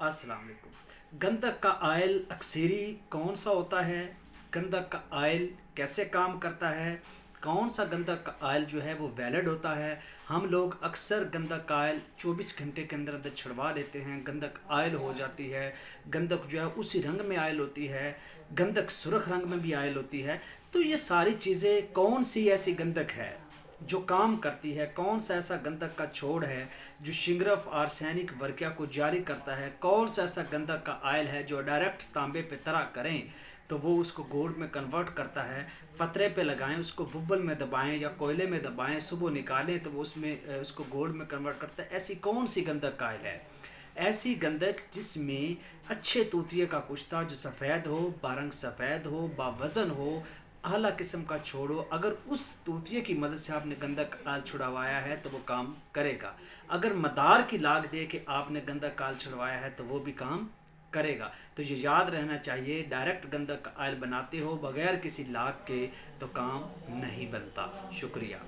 अस्सलाम वालेकुम। गंधक का ऑयल अक्सरी कौन सा होता है? गंधक का ऑयल कैसे काम करता है? कौन सा गंधक का ऑयल जो है वो वैलिड होता है? हम लोग अक्सर गंधक का ऑयल 24 घंटे के अंदर अंदर छिड़वा लेते हैं, गंधक ऑयल हो जाती है। गंधक जो है उसी रंग में ऑयल होती है, गंधक सुर्ख रंग में भी ऑयल होती है। तो ये सारी चीज़ें, कौन सी ऐसी गंधक है जो काम करती है? कौन सा ऐसा गंधक का छोड़ है जो शिंगरफ आर्सेनिक वर्क्या को जारी करता है? कौन सा ऐसा गंधक का आयल है जो डायरेक्ट तांबे पे तरा करें तो वो उसको गोल्ड में कन्वर्ट करता है? पतरे पे लगाएं, उसको बुब्बल में दबाएं या कोयले में दबाएं, सुबह निकालें तो वो उसमें उसको गोल्ड में कन्वर्ट करता है। ऐसी कौन सी गंधक का आयल है? ऐसी गंधक जिसमें अच्छे तूतिए का कुश्ता जो सफ़ेद हो, बारंग सफ़ेद हो, बावज़न हो, आला किस्म का छोड़ो। अगर उस तूतिए की मदद से आपने गंधक आल छुड़वाया है तो वो काम करेगा। अगर मदार की लाग दे के आपने गंधक आल छुड़वाया है तो वो भी काम करेगा। तो ये याद रहना चाहिए, डायरेक्ट गंधक आयल बनाते हो बगैर किसी लाग के तो काम नहीं बनता। शुक्रिया।